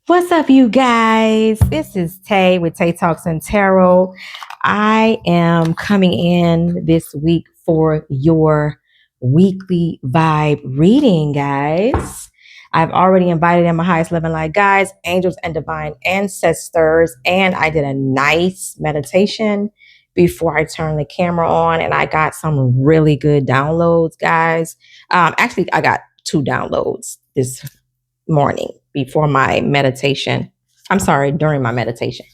What's up, you guys? This is Tay with Tay Talks and Tarot. I am coming in this week for your weekly vibe reading, guys. I've already invited in my highest level light guides, angels, and divine ancestors, and I did a nice meditation before I turned the camera on, and I got some really good downloads, guys. Actually, I got two downloads this morning before my meditation. I'm sorry, during my meditation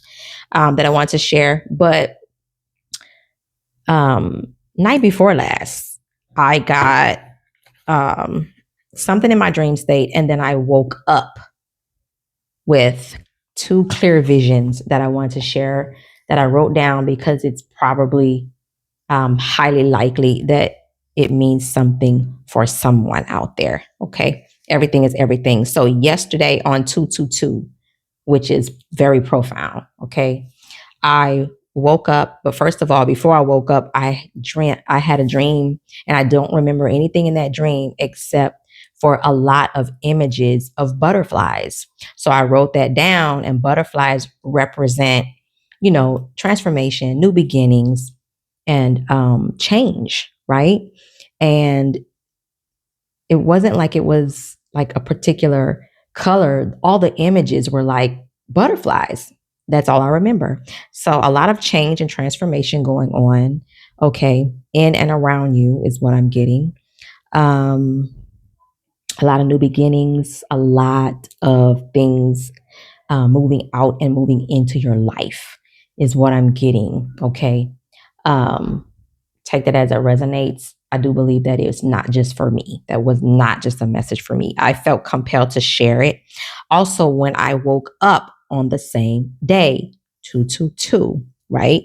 that I want to share. But night before last, I got something in my dream state, and then I woke up with two clear visions that I want to share that I wrote down because it's probably highly likely that it means something for someone out there. Okay. Everything is everything. So yesterday on 222, which is very profound. Okay. I woke up, but first of all, before I woke up, I had a dream, and I don't remember anything in that dream except for a lot of images of butterflies. So I wrote that down, and butterflies represent, transformation, new beginnings, and change, right? And it wasn't like it was like a particular color. All the images were like butterflies. That's all I remember. So a lot of change and transformation going on. Okay. In and around you is what I'm getting. Um, a lot of new beginnings, a lot of things moving out and moving into your life is what I'm getting. Okay. Um, Take that as it resonates. I do believe that it's not just for me. That was not just a message for me. I felt compelled to share it. Also, when I woke up on the same day, 222, right?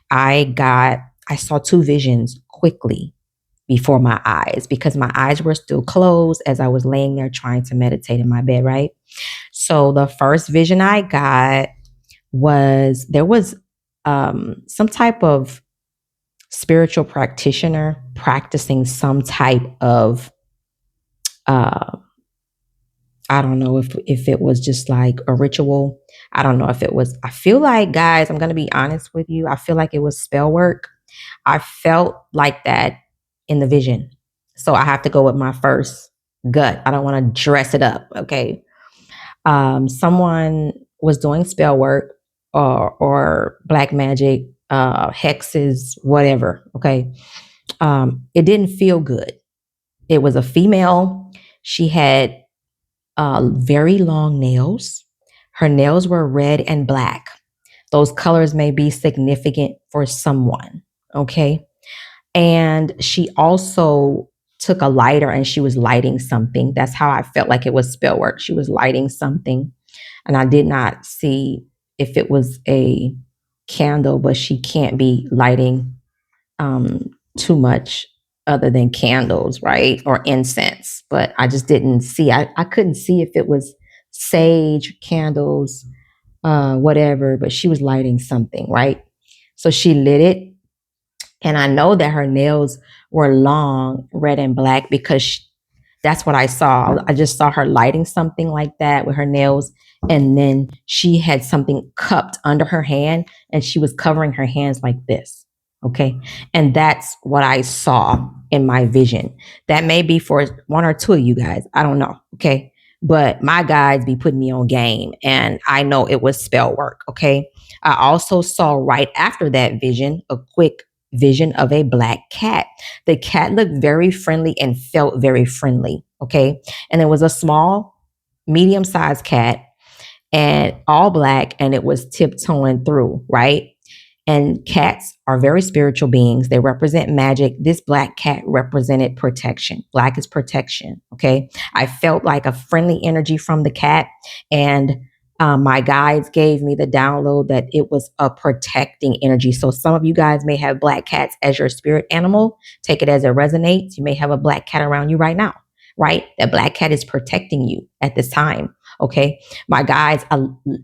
I saw two visions quickly before my eyes because my eyes were still closed as I was laying there trying to meditate in my bed, right? So the first vision I got was there was some type of spiritual practitioner practicing some type of uh I don't know if it was just like a ritual. I don't know if it was. I feel like, guys, I'm going to be honest with you, I feel like it was spell work. I felt like that in the vision. So I have to go with my first gut. I don't want to dress it up, okay? Someone was doing spell work or black magic, hexes, whatever, okay? It didn't feel good. It was a female. She had very long nails. Her nails were red and black. Those colors may be significant for someone. Okay. And she also took a lighter and she was lighting something. That's how I felt like it was spell work. She was lighting something. And I did not see if it was a candle, but she can't be lighting um, too much other than candles, right? Or incense. But I just didn't see, I couldn't see if it was sage, candles, whatever, but she was lighting something, right? So she lit it. And I know that her nails were long, red and black, because that's what I saw. I just saw her lighting something like that with her nails. And then she had something cupped under her hand and she was covering her hands like this. Okay. And that's what I saw in my vision. That may be for one or two of you guys. I don't know. Okay. But my guides be putting me on game and I know it was spell work. Okay. I also saw right after that vision a quick vision of a black cat. The cat looked very friendly and felt very friendly. Okay. And it was a small, medium sized cat and all black, and it was tiptoeing through, right? And cats are very spiritual beings. They represent magic. This black cat represented protection. Black is protection. Okay. I felt like a friendly energy from the cat. And my guides gave me the download that it was a protecting energy. So some of you guys may have black cats as your spirit animal. Take it as it resonates. You may have a black cat around you right now, right? That black cat is protecting you at this time. Okay. My guides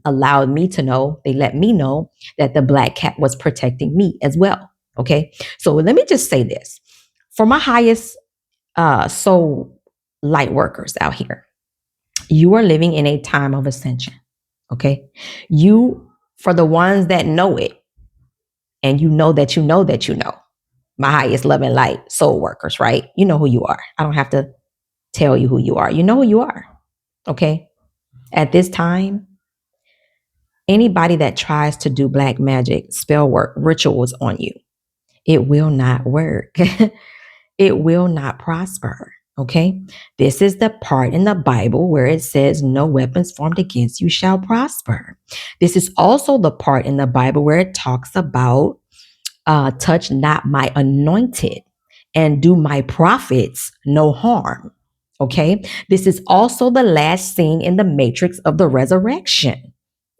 allowed me to know, they let me know that the black cat was protecting me as well. Okay. So let me just say this for my highest soul light workers out here, you are living in a time of ascension. Okay. For the ones that know it, and you know that you know that you know, my highest love and light soul workers, right? You know who you are. I don't have to tell you who you are. You know who you are. Okay. At this time, anybody that tries to do black magic, spell work, rituals on you, it will not work. It will not prosper. Okay. This is the part in the Bible where it says, no weapons formed against you shall prosper. This is also the part in the Bible where it talks about touch not my anointed and do my prophets no harm. Okay. This is also the last scene in the matrix of the resurrection.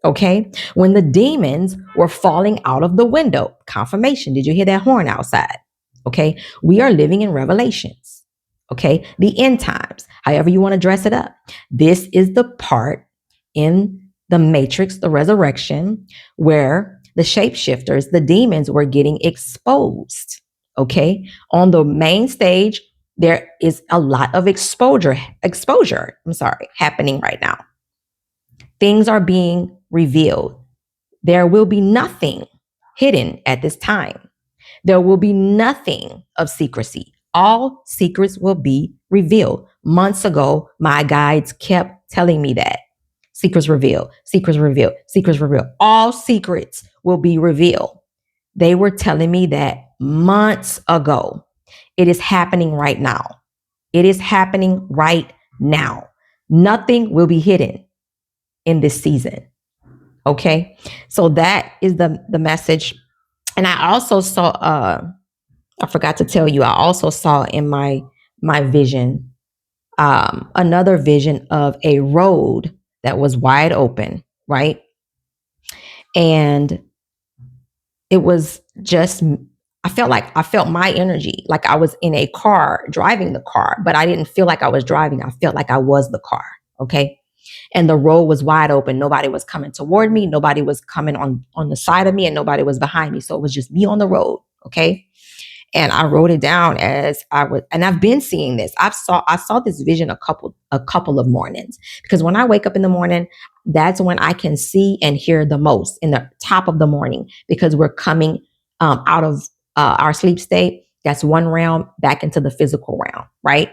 Okay. When the demons were falling out of the window. Confirmation. Did you hear that horn outside? Okay. We are living in Revelations. Okay. The end times, however you want to dress it up. This is the part in the matrix, the resurrection, where the shapeshifters, the demons were getting exposed. Okay. On the main stage, there is a lot of exposure, happening right now. Things are being revealed. There will be nothing hidden at this time. There will be nothing of secrecy. All secrets will be revealed. Months ago, my guides kept telling me that. Secrets revealed, secrets revealed, secrets revealed. All secrets will be revealed. They were telling me that months ago. It is happening right now. It is happening right now. Nothing will be hidden in this season. Okay. So that is the message. And I also saw, I forgot to tell you, I also saw in my vision, another vision of a road that was wide open, right? And it was just, I felt my energy, like I was in a car driving the car, but I didn't feel like I was driving. I felt like I was the car. Okay. And the road was wide open. Nobody was coming toward me. Nobody was coming on the side of me, and nobody was behind me. So it was just me on the road. Okay. And I wrote it down as I would, and I've been seeing this. I saw this vision a couple of mornings, because when I wake up in the morning, that's when I can see and hear the most, in the top of the morning, because we're coming out of our sleep state. That's one realm back into the physical realm, right?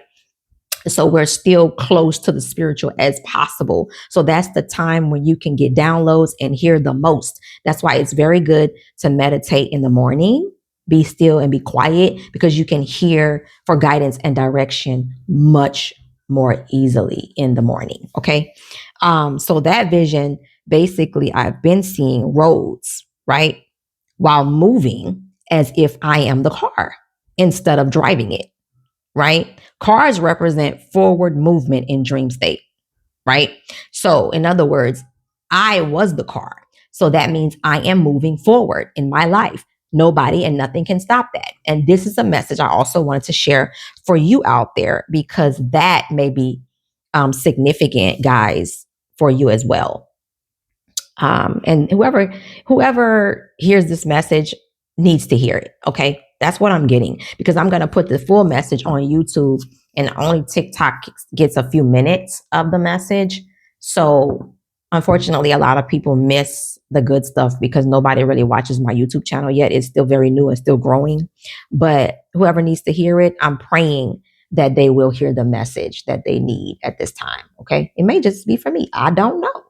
So we're still close to the spiritual as possible. So that's the time when you can get downloads and hear the most. That's why it's very good to meditate in the morning, be still and be quiet, because you can hear for guidance and direction much more easily in the morning. Okay. So that vision, basically, I've been seeing roads, right? While moving as if I am the car instead of driving it, right? Cars represent forward movement in dream state, right? So, in other words, I was the car. So that means I am moving forward in my life. Nobody and nothing can stop that. And this is a message I also wanted to share for you out there, because that may be significant, guys, for you as well. And whoever hears this message needs to hear it. Okay. That's what I'm getting, because I'm going to put the full message on YouTube, and only TikTok gets a few minutes of the message. So unfortunately, a lot of people miss the good stuff because nobody really watches my YouTube channel yet. It's still very new and still growing, but whoever needs to hear it, I'm praying that they will hear the message that they need at this time. Okay. It may just be for me. I don't know,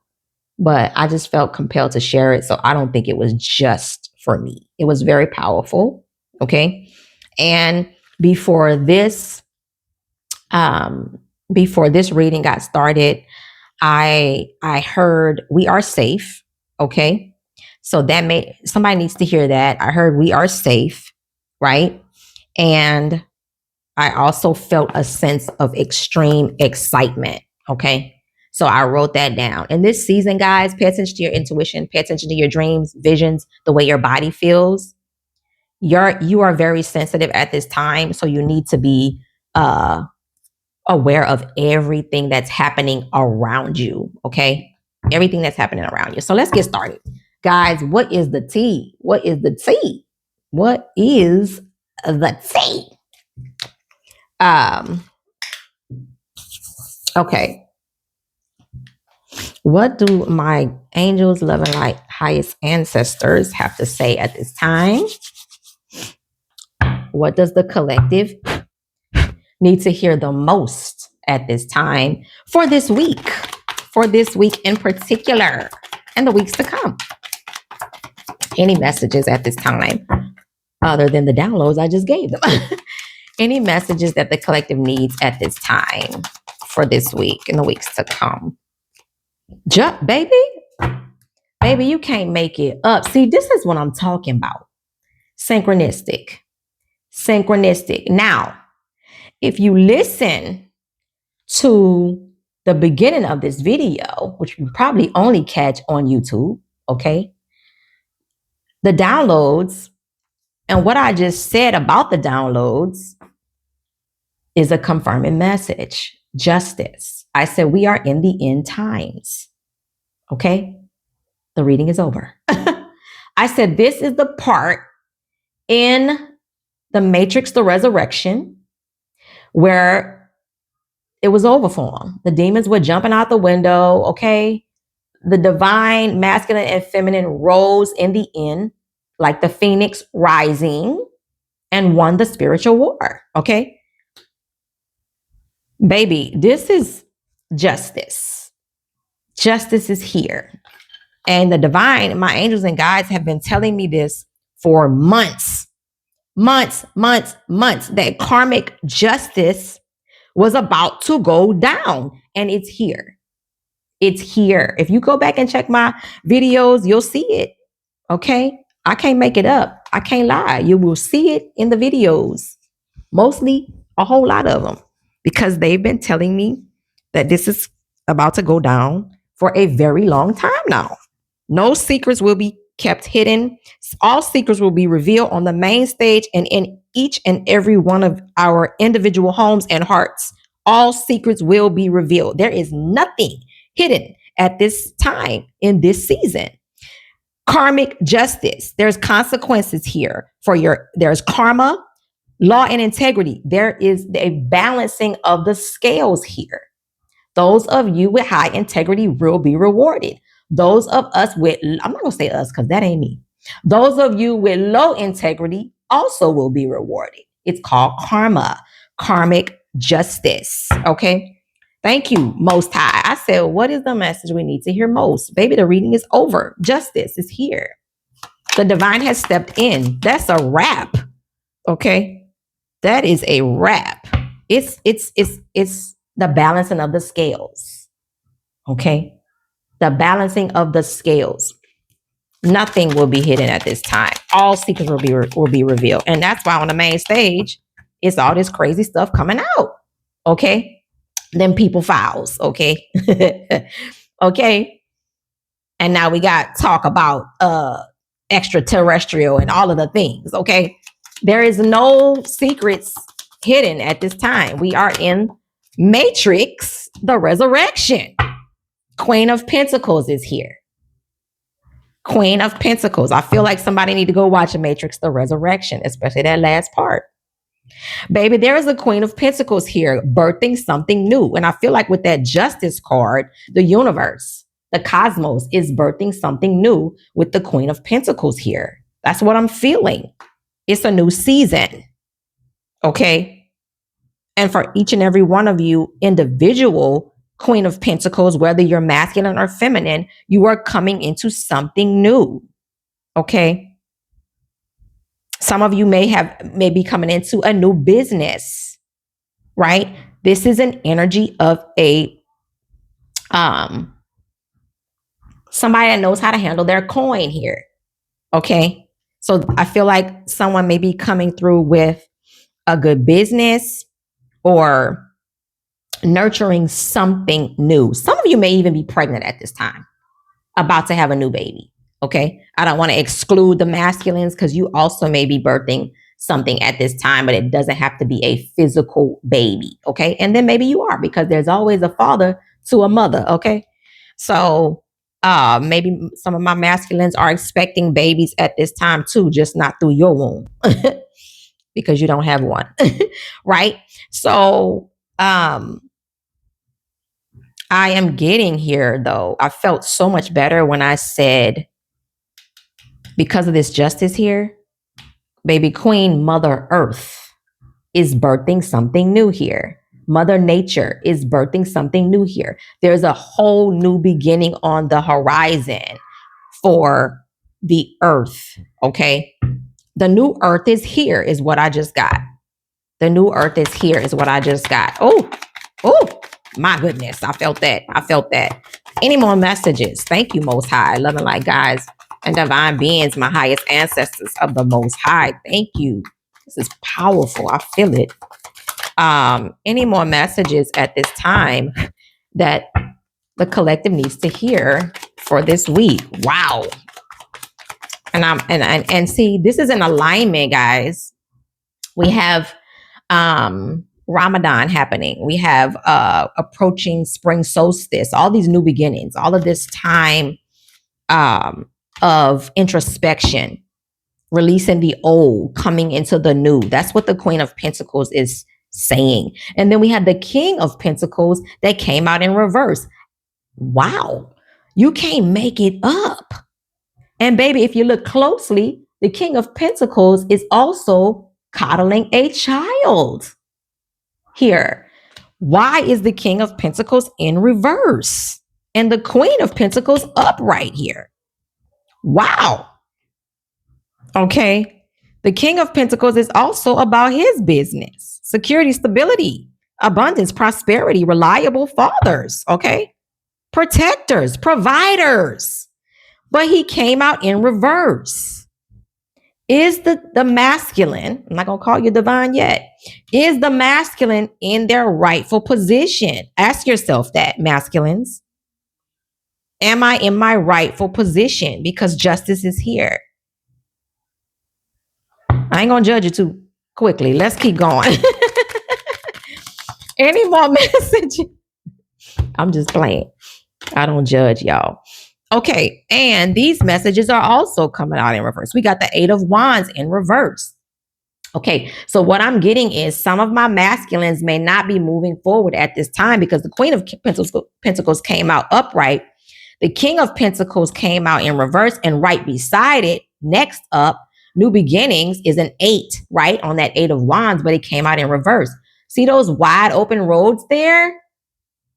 but I just felt compelled to share it. So I don't think it was just for me. It was very powerful. Okay. And before this, reading got started, I heard we are safe. Okay. So somebody needs to hear that. I heard we are safe, right? And I also felt a sense of extreme excitement. Okay. So I wrote that down. And this season, guys, pay attention to your intuition, pay attention to your dreams, visions, the way your body feels. You are very sensitive at this time. So you need to be aware of everything that's happening around you. Okay. Everything that's happening around you. So let's get started. Guys, what is the tea? What is the tea? What is the tea? Okay. What do my angels, love, and light, highest ancestors have to say at this time? What does the collective need to hear the most at this time for this week? For this week in particular, and the weeks to come. Any messages at this time, other than the downloads I just gave them? Any messages that the collective needs at this time for this week and the weeks to come? Baby, you can't make it up. See, this is what I'm talking about. Synchronistic. Now, if you listen to the beginning of this video, which you probably only catch on YouTube, okay? The downloads and what I just said about the downloads is a confirming message. Justice. I said we are in the end times. Okay? The reading is over. I said this is the part in the Matrix, the Resurrection, where it was over for them. The demons were jumping out the window, okay? The divine, masculine, and feminine rose in the end, like the phoenix rising, and won the spiritual war, okay? Baby, this is justice. Justice is here. And the divine, my angels and guides have been telling me this for months, that karmic justice was about to go down, and it's here. It's here. If you go back and check my videos, you'll see it. Okay? I can't make it up. I can't lie. You will see it in the videos. Mostly a whole lot of them, because they've been telling me that this is about to go down for a very long time now. No secrets will be kept hidden. All secrets will be revealed on the main stage and in each and every one of our individual homes and hearts. All secrets will be revealed. There is nothing hidden at this time in this season. Karmic justice. There's consequences here for there's karma, law, and integrity. There is a balancing of the scales here. Those of you with high integrity will be rewarded. Those of us with, I'm not going to say us because that ain't me. Those of you with low integrity also will be rewarded. It's called karma, karmic justice. Okay. Thank you, Most High. I said, what is the message we need to hear most? Baby, the reading is over. Justice is here. The divine has stepped in. That's a wrap. Okay. That is a wrap. It's the balancing of the scales. Okay. The balancing of the scales. Nothing will be hidden at this time. All secrets will be revealed. And that's why on the main stage, it's all this crazy stuff coming out. Okay. Then people files. Okay. Okay. And now we got talk about extraterrestrial and all of the things. Okay. There is no secrets hidden at this time. We are in Matrix, the Resurrection. Queen of Pentacles is here. Queen of Pentacles. I feel like somebody need to go watch a Matrix, the Resurrection, especially that last part. Baby, there is a Queen of Pentacles here, birthing something new. And I feel like with that Justice card, the universe, the cosmos is birthing something new with the Queen of Pentacles here. That's what I'm feeling. It's a new season. Okay. And for each and every one of you, individual Queen of Pentacles, whether you're masculine or feminine, you are coming into something new. Okay. Some of you may be coming into a new business, right? This is an energy of a somebody that knows how to handle their coin here. Okay. So I feel like someone may be coming through with a good business or nurturing something new. Some of you may even be pregnant at this time, about to have a new baby. Okay. I don't want to exclude the masculines because you also may be birthing something at this time, but it doesn't have to be a physical baby. Okay. And then maybe you are, because there's always a father to a mother. Okay. So maybe some of my masculines are expecting babies at this time too, just not through your womb because you don't have one. Right. So I I am getting here, though, I felt so much better when I said, because of this justice here, baby Queen Mother Earth is birthing something new here. Mother Nature is birthing something new here. There's a whole new beginning on the horizon for the earth, okay? The new earth is here, is what I just got. The new earth is here, is what I just got. Oh, my goodness. I felt that. I felt that. Any more messages? Thank you, Most High. Loving light guys and divine beings, my highest ancestors of the Most High. Thank you. This is powerful. I feel it. Any more messages at this time that the collective needs to hear for this week? Wow. And see, this is an alignment, guys. We have Ramadan happening. We have approaching spring solstice, all these new beginnings, all of this time of introspection, releasing the old, coming into the new. That's what the Queen of Pentacles is saying. And then we had the King of Pentacles that came out in reverse. Wow. You can't make it up. And baby, if you look closely, the King of Pentacles is also coddling a child here. Why is the King of Pentacles in reverse and the Queen of Pentacles upright here? Wow. Okay. The King of Pentacles is also about his business, security, stability, abundance, prosperity, reliable fathers. Okay. Protectors, providers. But he came out in reverse. Is the masculine, I'm not going to call you divine yet, is the masculine in their rightful position? Ask yourself that, masculines. Am I in my rightful position? Because justice is here. I ain't going to judge you too quickly. Let's keep going. Any more messages? I'm just playing. I don't judge y'all. Okay, and these messages are also coming out in reverse. We got the Eight of Wands in reverse. Okay, so what I'm getting is some of my masculines may not be moving forward at this time because the Queen of Pentacles came out upright. The King of Pentacles came out in reverse, and right beside it, next up, New Beginnings is an 8, right? On that Eight of Wands, but it came out in reverse. See those wide open roads there?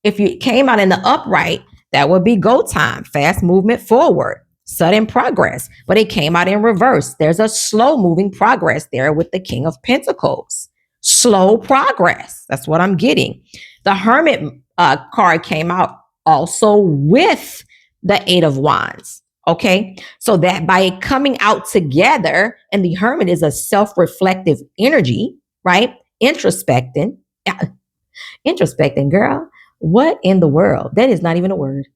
If you came out in the upright, that would be go time, fast movement forward, sudden progress. But it came out in reverse. There's a slow moving progress there with the King of Pentacles. Slow progress. That's what I'm getting. The Hermit card came out also with the Eight of Wands. Okay. So that by it coming out together, and the Hermit is a self-reflective energy, right? Introspecting, girl. What in the world? That is not even a word.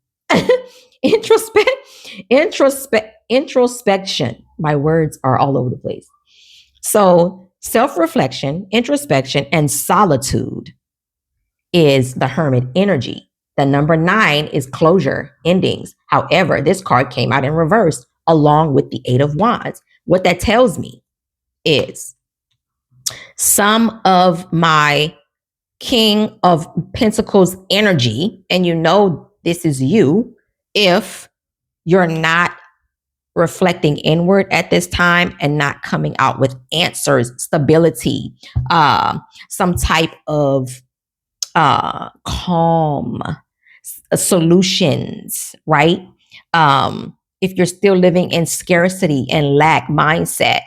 Introspection. My words are all over the place. So self-reflection, introspection, and solitude is the Hermit energy. The number 9 is closure, endings. However, this card came out in reverse along with the Eight of Wands. What that tells me is some of my King of Pentacles energy, and you know this is you, if you're not reflecting inward at this time and not coming out with answers, stability, some type of calm solutions, right? If you're still living in scarcity and lack mindset,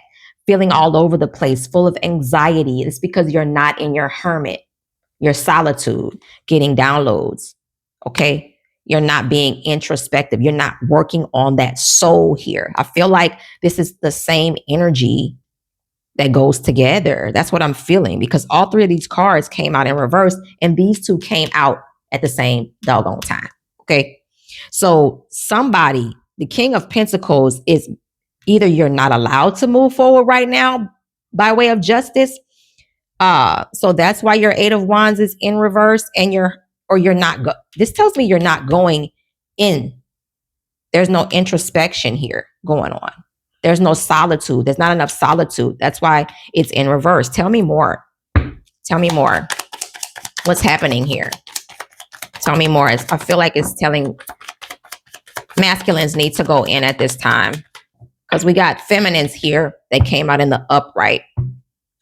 feeling all over the place, full of anxiety, it's because you're not in your hermit, your solitude, getting downloads. Okay. You're not being introspective. You're not working on that soul here. I feel like this is the same energy that goes together. That's what I'm feeling, because all 3 of these cards came out in reverse and these 2 came out at the same doggone time. Okay. So somebody, the King of Pentacles, is either you're not allowed to move forward right now by way of justice. So that's why your Eight of Wands is in reverse, and you're not. This tells me you're not going in. There's no introspection here going on. There's no solitude. There's not enough solitude. That's why it's in reverse. Tell me more. Tell me more. What's happening here? Tell me more. I feel like it's telling masculines need to go in at this time because we got feminines here. They came out in the upright,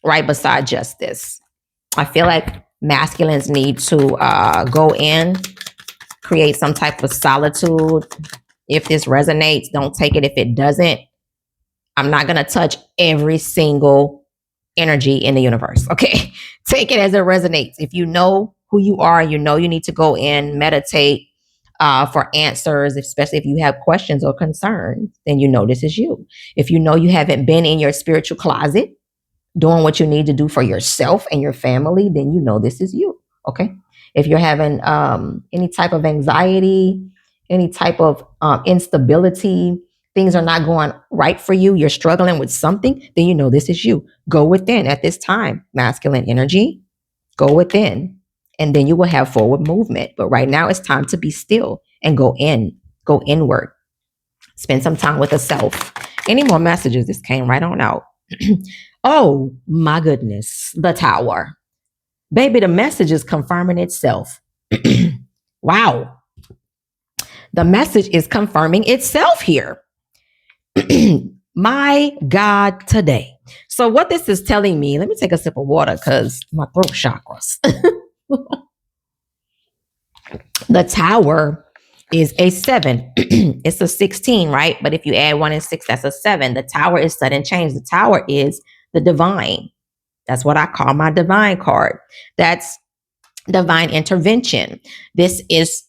right beside justice. I feel like masculines need to go in, create some type of solitude. If this resonates, don't take it. If it doesn't, I'm not going to touch every single energy in the universe. Okay. Take it as it resonates. If you know who you are, you know you need to go in, meditate for answers, especially if you have questions or concerns, then you know this is you. If you know you haven't been in your spiritual closet doing what you need to do for yourself and your family, then you know this is you. Okay. If you're having any type of anxiety, any type of instability, things are not going right for you, you're struggling with something, then you know this is you. Go within at this time, masculine energy, go within, and then you will have forward movement. But right now it's time to be still and go inward. Spend some time with the self. Any more messages? This came right on out. Oh my goodness, the Tower. Baby, the message is confirming itself. Wow. The message is confirming itself here. My God, today. So what this is telling me, let me take a sip of water because my throat chakras. The Tower is a 7. It's a 16, right? But if you add 1 and 6, that's a 7. The Tower is sudden change. The Tower is the divine. That's what I call my divine card. That's divine intervention. This is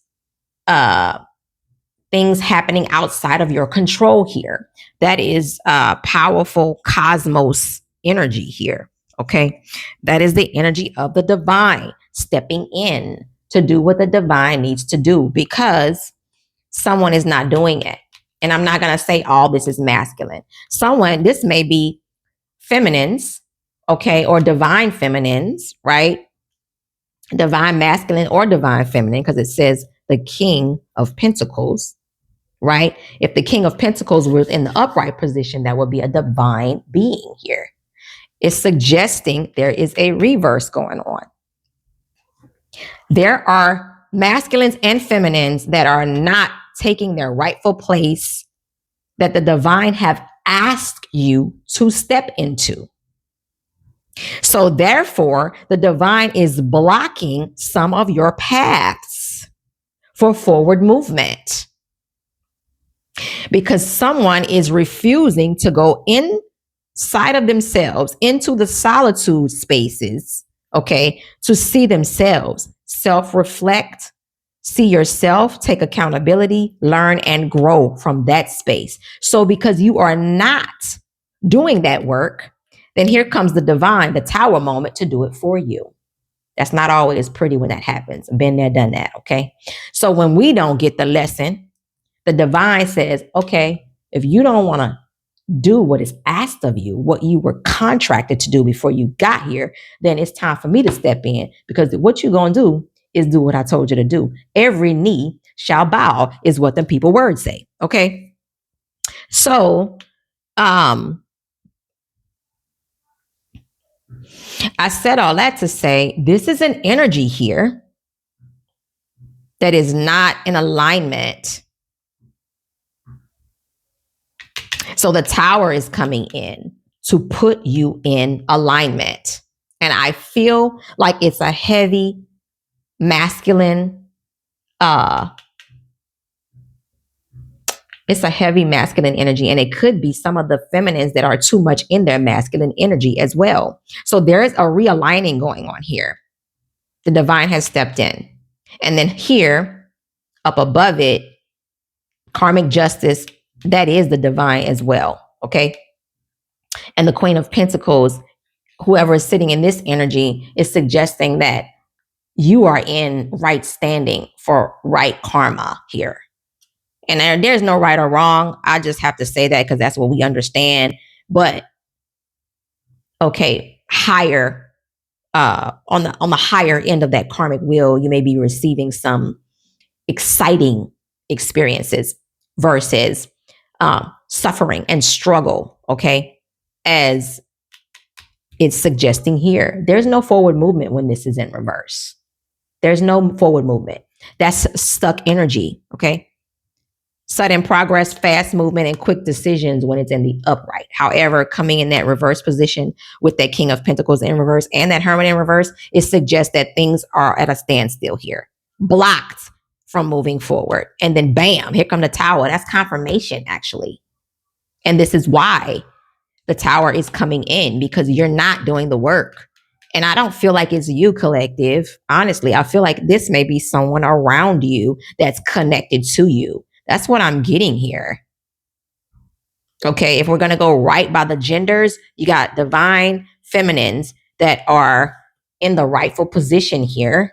things happening outside of your control here. That is powerful cosmos energy here. Okay. That is the energy of the divine stepping in to do what the divine needs to do because someone is not doing it. And I'm not going to say all this is masculine. This may be feminines, okay, or divine feminines, right? Divine masculine or divine feminine, because it says the King of Pentacles, right? If the King of Pentacles was in the upright position, that would be a divine being here. It's suggesting there is a reverse going on. There are masculines and feminines that are not taking their rightful place that the divine have asked you to step into. So therefore, the divine is blocking some of your paths for forward movement because someone is refusing to go inside of themselves into the solitude spaces, okay, to see themselves, self-reflect, see yourself, take accountability, learn and grow from that space. So because you are not doing that work, then here comes the divine, the Tower moment to do it for you. That's not always pretty when that happens. Been there, done that, okay? So when we don't get the lesson, the divine says, okay, if you don't want to do what is asked of you, what you were contracted to do before you got here, then it's time for me to step in because what you're going to do is do what I told you to do. Every knee shall bow is what the people words say, okay? So, I said all that to say this is an energy here that is not in alignment. So the Tower is coming in to put you in alignment. And I feel like it's a heavy masculine, it's a heavy masculine energy, and it could be some of the feminines that are too much in their masculine energy as well. So there is a realigning going on here. The divine has stepped in. And then here, up above it, karmic justice, that is the divine as well, okay? And the Queen of Pentacles, whoever is sitting in this energy, is suggesting that you are in right standing for right karma here. And there's no right or wrong. I just have to say that because that's what we understand. But okay, higher on the higher end of that karmic wheel, you may be receiving some exciting experiences versus suffering and struggle. Okay, as it's suggesting here, there's no forward movement when this is in reverse. There's no forward movement. That's stuck energy. Okay. Sudden progress, fast movement, and quick decisions when it's in the upright. However, coming in that reverse position with that King of Pentacles in reverse and that Hermit in reverse, it suggests that things are at a standstill here, blocked from moving forward. And then bam, here come the Tower. That's confirmation, actually. And this is why the Tower is coming in, because you're not doing the work. And I don't feel like it's you, collective. Honestly, I feel like this may be someone around you that's connected to you. That's what I'm getting here. Okay, if we're going to go right by the genders, you got divine feminines that are in the rightful position here.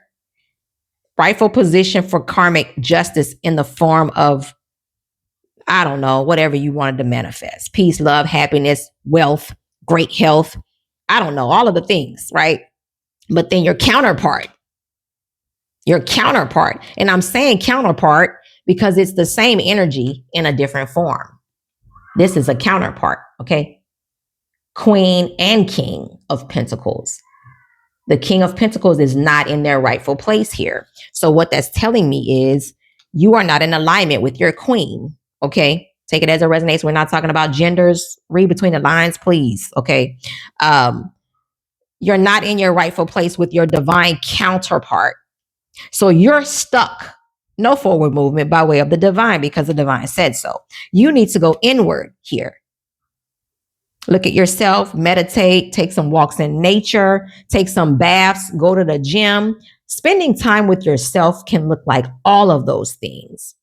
Rightful position for karmic justice in the form of, I don't know, whatever you wanted to manifest. Peace, love, happiness, wealth, great health. I don't know, all of the things, right? But then your counterpart, and I'm saying counterpart because it's the same energy in a different form. This is a counterpart, okay? Queen and King of Pentacles. The King of Pentacles is not in their rightful place here. So what that's telling me is you are not in alignment with your queen, okay? Take it as it resonates. We're not talking about genders. Read between the lines, please, okay? You're not in your rightful place with your divine counterpart. So you're stuck. No forward movement by way of the divine because the divine said so. You need to go inward here. Look at yourself, meditate, take some walks in nature, take some baths, go to the gym. Spending time with yourself can look like all of those things.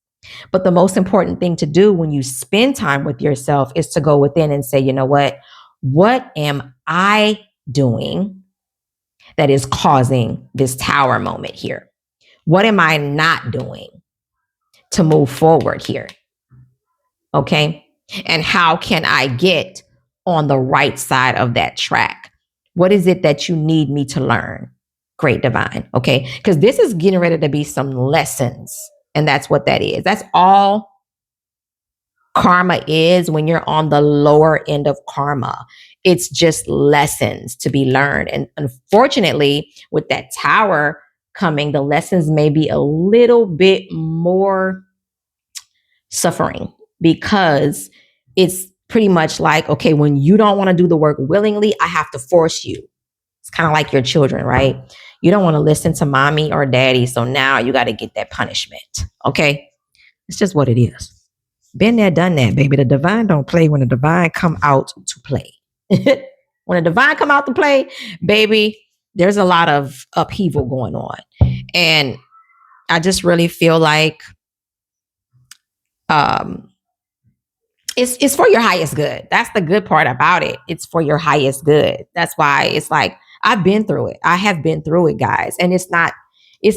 But the most important thing to do when you spend time with yourself is to go within and say, you know what? What am I doing that is causing this Tower moment here? What am I not doing to move forward here? Okay. And how can I get on the right side of that track? What is it that you need me to learn? Great divine. Okay. Because this is getting ready to be some lessons. And that's what that is. That's all karma is when you're on the lower end of karma. It's just lessons to be learned. And unfortunately, with that Tower coming, the lessons may be a little bit more suffering because it's pretty much like, okay, when you don't want to do the work willingly, I have to force you. It's kind of like your children, right? You don't want to listen to mommy or daddy, so now you got to get that punishment. Okay, it's just what it is. Been there, done that, baby. The divine don't play when the divine come out to play. When the divine come out to play, baby, there's a lot of upheaval going on. And I just really feel like it's for your highest good. That's the good part about it. It's for your highest good. That's why it's like, I've been through it. I have been through it, guys. And it's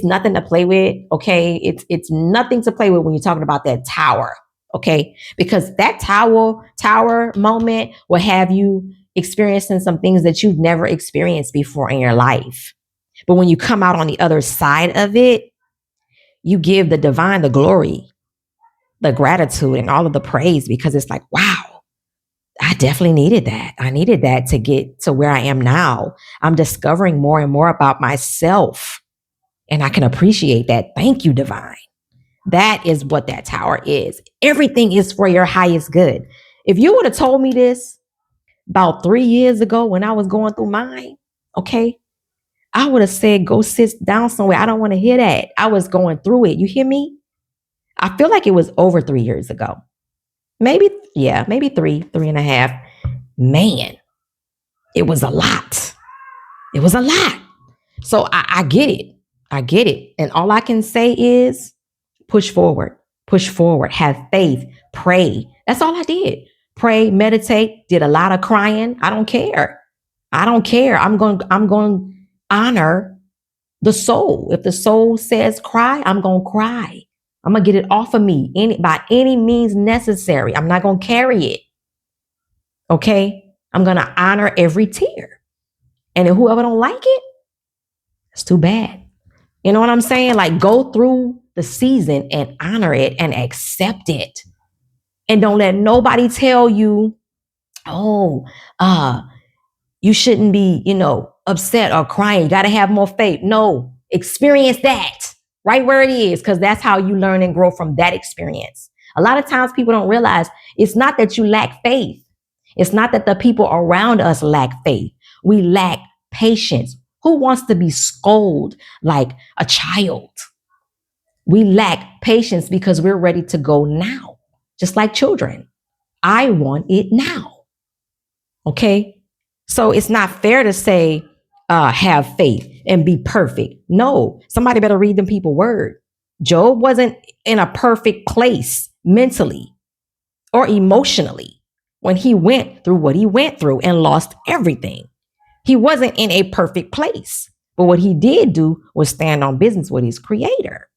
nothing to play with. Okay. It's nothing to play with when you're talking about that Tower. Okay. Because that tower moment will have you experiencing some things that you've never experienced before in your life. But when you come out on the other side of it, you give the divine the glory, the gratitude, and all of the praise, because it's like, wow, I definitely needed that. I needed that to get to where I am now. I'm discovering more and more about myself, and I can appreciate that. Thank you, divine. That is what that Tower is. Everything is for your highest good. If you would have told me this about 3 years ago when I was going through mine, okay, I would have said, go sit down somewhere. I don't want to hear that. I was going through it. You hear me? I feel like it was over 3 years ago. Maybe three and a half. Man, it was a lot. It was a lot. So I get it. I get it. And all I can say is push forward, have faith, pray. That's all I did. Pray, meditate, did a lot of crying. I don't care. I'm going to honor the soul. If the soul says cry, I'm going to cry. I'm going to get it off of me by any means necessary. I'm not going to carry it. Okay? I'm going to honor every tear. And if whoever don't like it, it's too bad. You know what I'm saying? Like, go through the season and honor it and accept it. And don't let nobody tell you, you shouldn't be, upset or crying. You got to have more faith. No, Experience that right where it is, because that's how you learn and grow from that experience. A lot of times people don't realize it's not that you lack faith. It's not that the people around us lack faith. We lack patience. Who wants to be scolded like a child? We lack patience because we're ready to go now, just like children. I want it now. Okay. So it's not fair to say, have faith and be perfect. No, somebody better read them people word. Job wasn't in a perfect place mentally or emotionally when he went through what he went through and lost everything. He wasn't in a perfect place. But what he did do was stand on business with his creator.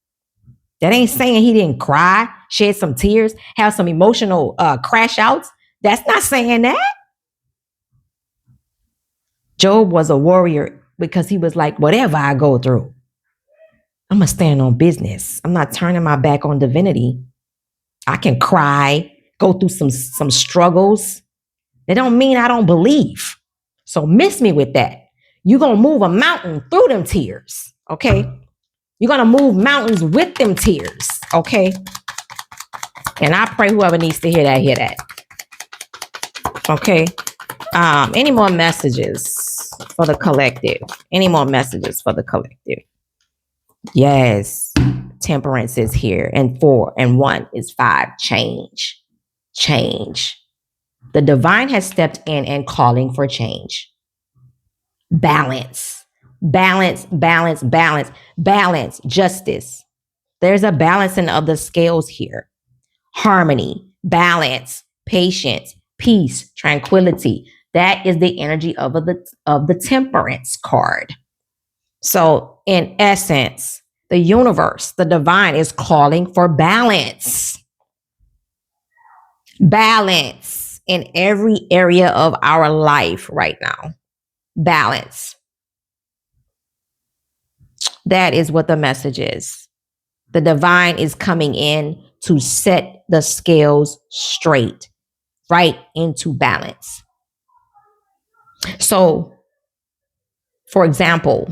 That ain't saying he didn't cry, shed some tears, have some emotional crash outs. That's not saying that. Job was a warrior because he was like, whatever I go through, I'm going to stand on business. I'm not turning my back on divinity. I can cry, go through some struggles. That don't mean I don't believe. So miss me with that. You're going to move a mountain through them tears, okay? You're going to move mountains with them tears, okay? And I pray whoever needs to hear that. Okay? Any more messages for the collective? Any more messages for the collective? Yes. Temperance is here. And 4 and 1 is 5. Change. The divine has stepped in and calling for change. Balance. Justice. There's a balancing of the scales here. Harmony, balance, patience, peace, tranquility. That is the energy of the temperance card. So in essence, the universe, the divine is calling for balance. Balance in every area of our life right now. Balance. That is what the message is. The divine is coming in to set the scales straight, right into balance. So, for example,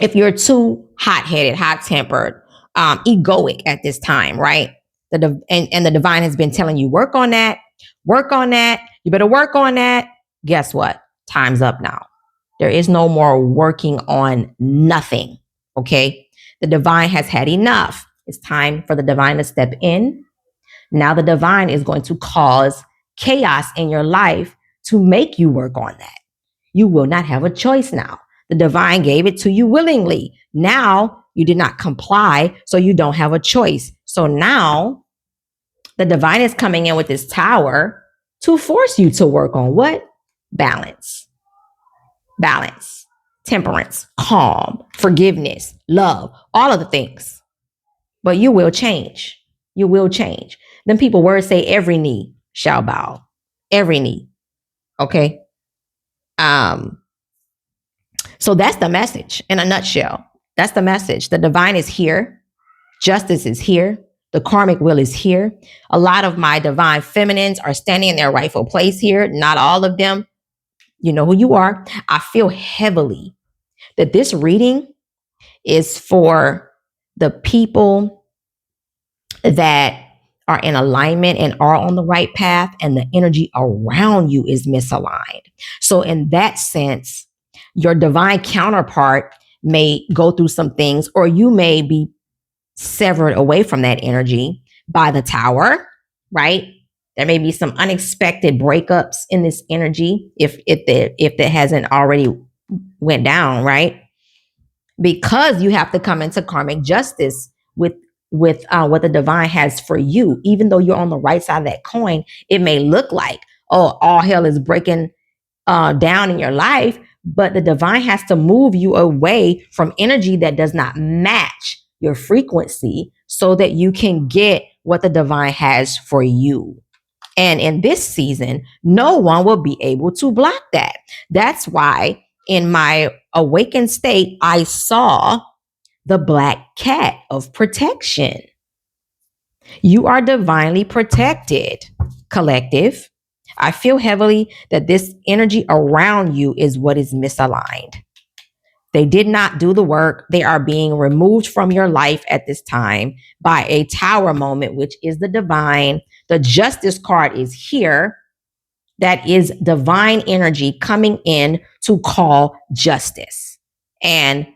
if you're too hot-headed, hot-tempered, egoic at this time, right? And the divine has been telling you, work on that. You better work on that. Guess what? Time's up now. There is no more working on nothing, okay? The divine has had enough. It's time for the divine to step in. Now the divine is going to cause chaos in your life to make you work on that. You will not have a choice now. The divine gave it to you willingly. Now you did not comply, so you don't have a choice. So now the divine is coming in with this tower to force you to work on what? Balance, temperance, calm, forgiveness, love, all of the things. But you will change. Then people words say every knee shall bow. Every knee. Okay. So that's the message in a nutshell. That's the message. The divine is here. Justice is here. The karmic wheel is here. A lot of my divine feminines are standing in their rightful place here. Not all of them. You know who you are. I feel heavily that this reading is for the people that are in alignment and are on the right path, and the energy around you is misaligned. So in that sense, your divine counterpart may go through some things, or you may be severed away from that energy by the tower, right? There may be some unexpected breakups in this energy if it hasn't already went down, right? Because you have to come into karmic justice with what the divine has for you. Even though you're on the right side of that coin, it may look like, oh, all hell is breaking down in your life, but the divine has to move you away from energy that does not match your frequency so that you can get what the divine has for you. And in this season, no one will be able to block that. That's why in my awakened state, I saw the black cat of protection. You are divinely protected, collective. I feel heavily that this energy around you is what is misaligned. They did not do the work. They are being removed from your life at this time by a tower moment, which is the divine. The justice card is here. That is divine energy coming in to call justice. And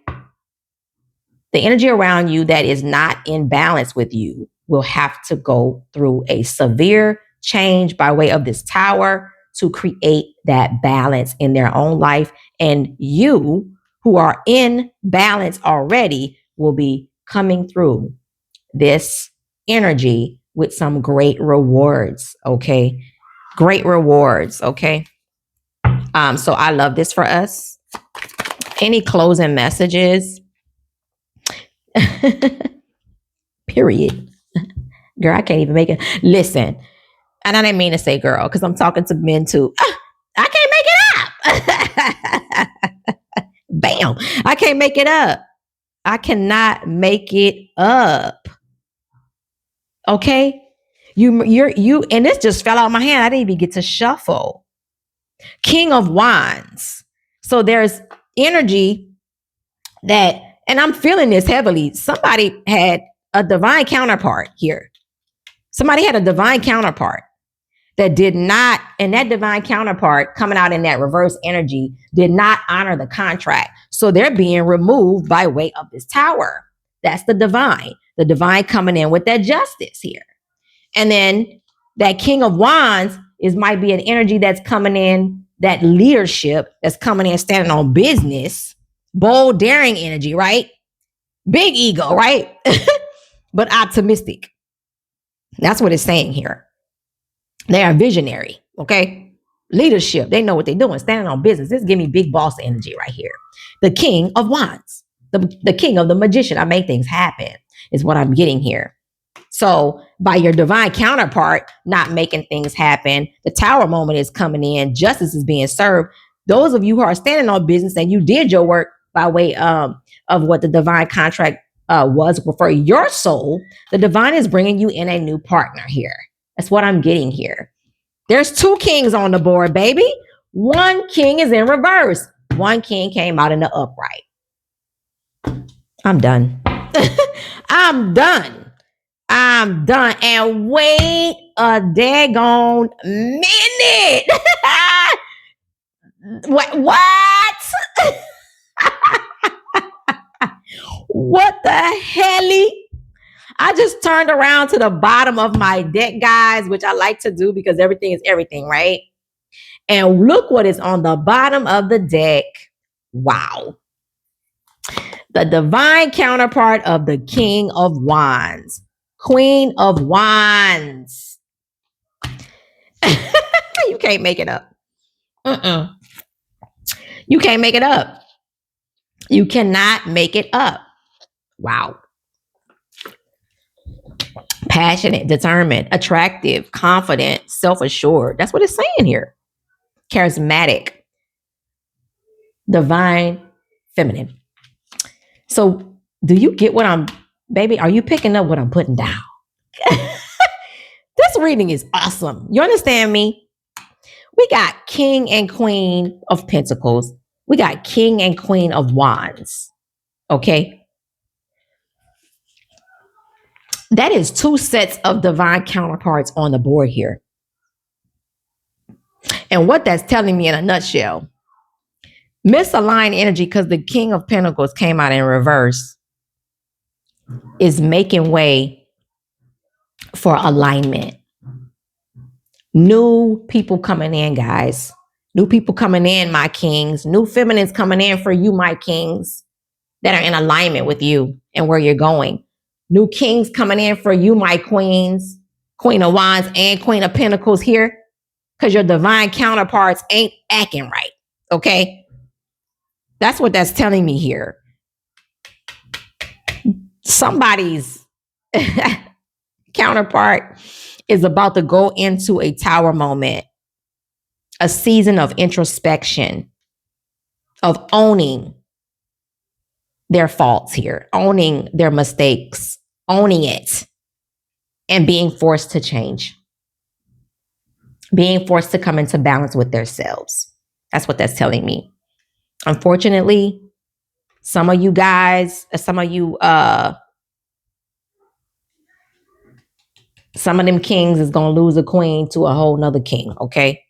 the energy around you that is not in balance with you will have to go through a severe change by way of this tower to create that balance in their own life. And you, who are in balance already, will be coming through this energy with some great rewards. Okay. Great rewards. Okay. So I love this for us. Any closing messages? Period. Girl, I can't even make it. Listen, and I didn't mean to say girl because I'm talking to men too. I can't make it up. Bam. I can't make it up. I cannot make it up. Okay? You, and this just fell out of my hand. I didn't even get to shuffle. King of Wands. So there's energy that, and I'm feeling this heavily. Somebody had a divine counterpart here. Somebody had a divine counterpart that did not, and that divine counterpart coming out in that reverse energy did not honor the contract. So they're being removed by way of this tower. That's the divine coming in with that justice here. And then that King of Wands might be an energy that's coming in, that leadership that's coming in, standing on business, bold, daring energy, right? Big ego, right? But optimistic. That's what it's saying here. They are visionary, okay? Leadership, they know what they're doing, standing on business. This give me big boss energy right here. The King of Wands, the king of the magician. I make things happen is what I'm getting here. So by your divine counterpart not making things happen, the tower moment is coming in, justice is being served. Those of you who are standing on business and you did your work by way of what the divine contract was for your soul, the divine is bringing you in a new partner here. That's what I'm getting here. There's two kings on the board, baby. One king is in reverse. One king came out in the upright. I'm done. I'm done. I'm done. And wait a daggone minute. What? What the hell? I just turned around to the bottom of my deck, guys, which I like to do because everything is everything, right? And look what is on the bottom of the deck. Wow. The divine counterpart of the King of Wands. Queen of Wands. You can't make it up. You can't make it up. You cannot make it up. Wow. Passionate, determined, attractive, confident, self-assured. That's what it's saying here. Charismatic, divine, feminine. So do you get what baby, are you picking up what I'm putting down? This reading is awesome. You understand me? We got King and Queen of Pentacles. We got King and Queen of Wands. Okay. That is two sets of divine counterparts on the board here. And what that's telling me in a nutshell, misaligned energy, because the King of Pentacles came out in reverse, is making way for alignment. New people coming in, guys. New people coming in, my kings. New feminines coming in for you, my kings, that are in alignment with you and where you're going. New kings coming in for you, my queens, Queen of Wands and Queen of Pentacles here, because your divine counterparts ain't acting right, okay? That's what that's telling me here. Somebody's counterpart is about to go into a tower moment, a season of introspection, of owning their faults here, owning their mistakes, owning it, and being forced to change, being forced to come into balance with themselves. That's what that's telling me. Unfortunately, Some of you guys, some of them kings is gonna lose a queen to a whole nother king, okay?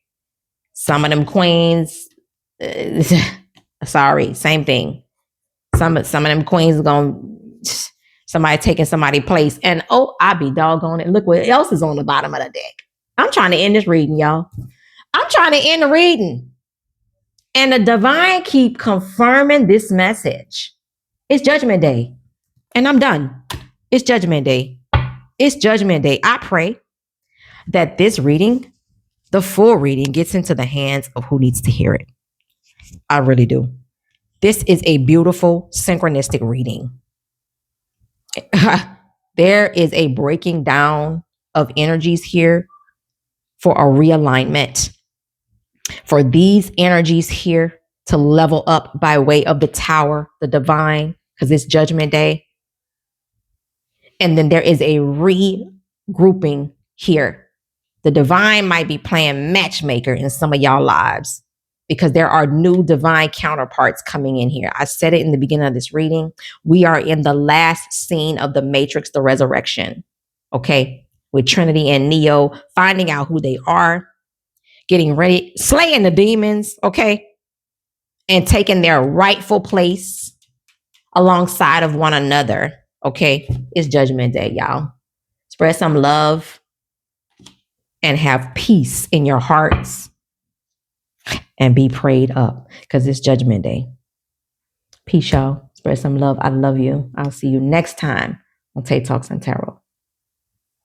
Some of them queens, sorry, same thing. Some of them queens are gonna somebody taking somebody's place, and oh, I be doggone it. Look what else is on the bottom of the deck. I'm trying to end this reading, y'all. I'm trying to end the reading. And the divine keep confirming this message. It's Judgment Day. And I'm done. It's Judgment Day. It's Judgment Day. I pray that this reading, the full reading, gets into the hands of who needs to hear it. I really do. This is a beautiful synchronistic reading. There is a breaking down of energies here for a realignment. For these energies here to level up by way of the tower, the divine, because it's Judgment Day. And then there is a regrouping here. The divine might be playing matchmaker in some of y'all lives because there are new divine counterparts coming in here. I said it in the beginning of this reading. We are in the last scene of the Matrix, the resurrection. Okay. With Trinity and Neo finding out who they are, getting ready, slaying the demons. Okay. And taking their rightful place alongside of one another. Okay. It's Judgment Day, y'all. Spread some love and have peace in your hearts and be prayed up because it's Judgment Day. Peace, y'all. Spread some love. I love you. I'll see you next time on Tay Talks and Tarot.